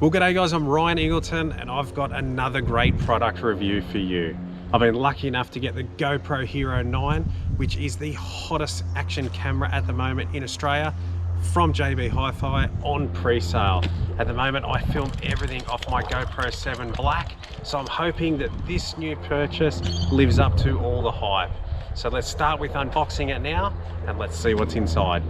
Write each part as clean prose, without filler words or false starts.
Well, g'day guys, I'm Ryan Eagleton and I've got another great product review for you. I've been lucky enough to get the GoPro Hero 9, which is the hottest action camera at the moment in Australia, from JB Hi-Fi on pre-sale. At the moment I film everything off my GoPro 7 Black, so I'm hoping that this new purchase lives up to all the hype. So let's start with unboxing it now and let's see what's inside.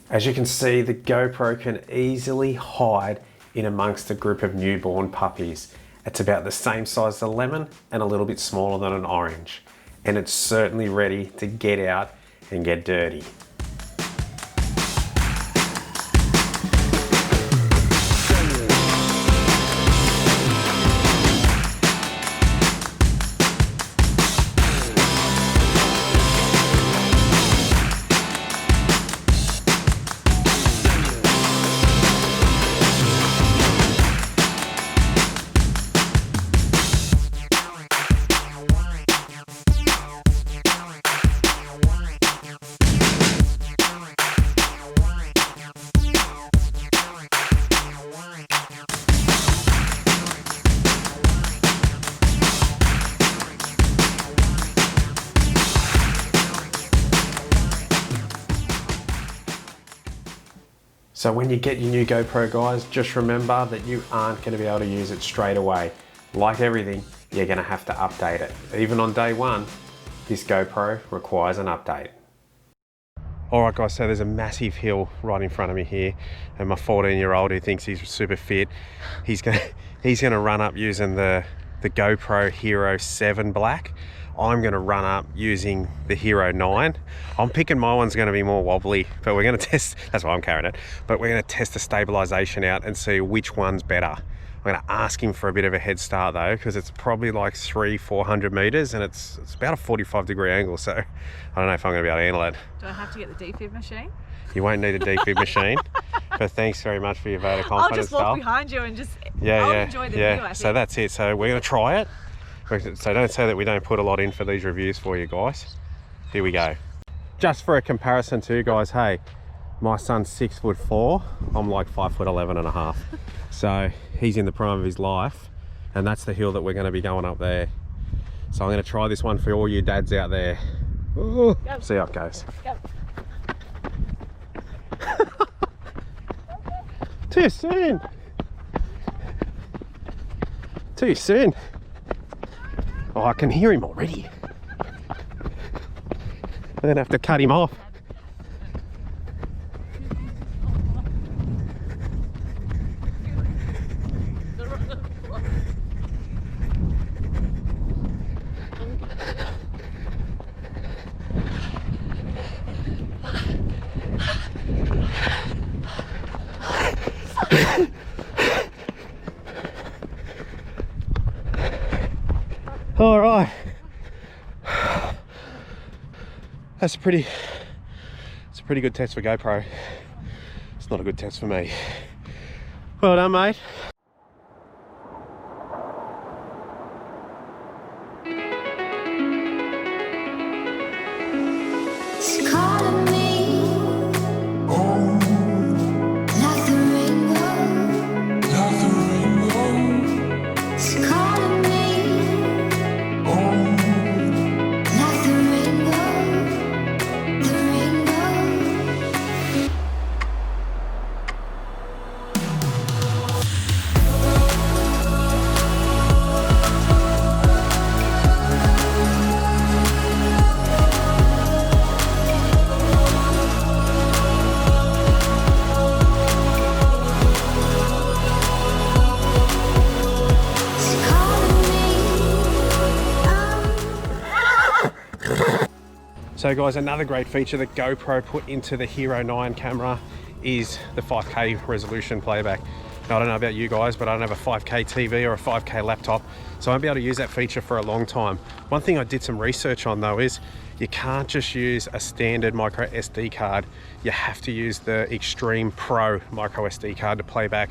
As you can see, the GoPro can easily hide in amongst a group of newborn puppies. It's about the same size as a lemon and a little bit smaller than an orange. And it's certainly ready to get out and get dirty. So when you get your new GoPro, guys, just remember that you aren't going to be able to use it straight away. Like everything, you're going to have to update it. Even on day one, this GoPro requires an update. Alright guys, so there's a massive hill right in front of me here, and my 14-year-old who thinks he's super fit, he's gonna run up using the GoPro Hero 7 Black. I'm gonna run up using the Hero 9. I'm picking my one's gonna be more wobbly, but we're gonna test, that's why I'm carrying it, but we're gonna test the stabilization out and see which one's better. I'm gonna ask him for a bit of a head start though, because it's probably like 300-400 meters and it's about a 45-degree angle, so I don't know if I'm gonna be able to handle it. Do I have to get the defib machine? You won't need a defib machine, but thanks very much for your vote of confidence. I'll just walk behind you and just enjoy the view, I think. So that's it, so we're gonna try it. So don't say that we don't put a lot in for these reviews for you guys. Here we go. Just for a comparison too, guys, hey, my son's 6'4", I'm like 5'11 and a half. So he's in the prime of his life, and that's the hill that we're gonna be going up there. So I'm gonna try this one for all you dads out there. Ooh, see how it goes. Too soon. Too soon. Oh, I can hear him already. I'm gonna have to cut him off. All right, it's a pretty good test for GoPro. It's not a good test for me. Well done, mate. So guys, another great feature that GoPro put into the Hero 9 camera is the 5K resolution playback. Now, I don't know about you guys, but I don't have a 5K TV or a 5K laptop, so I won't be able to use that feature for a long time. One thing I did some research on though is You can't just use a standard micro SD card. You have to use the Extreme Pro micro SD card to play back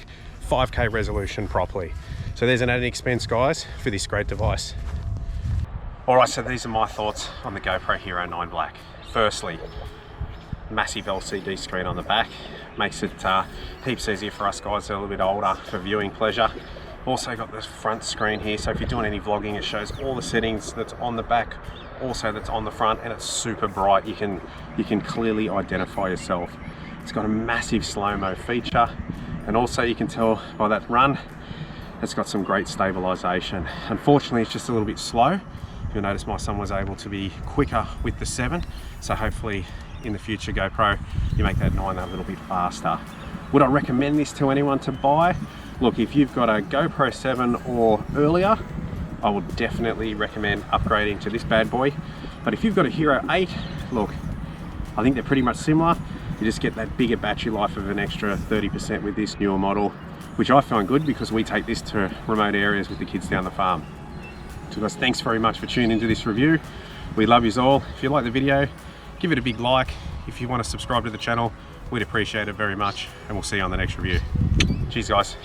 5K resolution properly. So there's an added expense, guys, for this great device. All right, so these are my thoughts on the GoPro Hero 9 Black. Firstly, massive LCD screen on the back. Makes it heaps easier for us guys that are a little bit older for viewing pleasure. Also got this front screen here, so if you're doing any vlogging, it shows all the settings that's on the back, also that's on the front, and it's super bright. You can clearly identify yourself. It's got a massive slow-mo feature, and also you can tell by that run, it's got some great stabilization. Unfortunately, it's just a little bit slow. You'll notice my son was able to be quicker with the 7, so hopefully in the future GoPro, you make that 9 a little bit faster. Would I recommend this to anyone to buy? Look, if you've got a GoPro 7 or earlier, I would definitely recommend upgrading to this bad boy. But if you've got a Hero 8, look, I think they're pretty much similar. You just get that bigger battery life of an extra 30% with this newer model, which I find good because we take this to remote areas with the kids down the farm. So guys, thanks very much for tuning into this review. We love you all. If you like the video, give it a big like. If you want to subscribe to the channel, we'd appreciate it very much, and we'll see you on the next review. Cheers guys.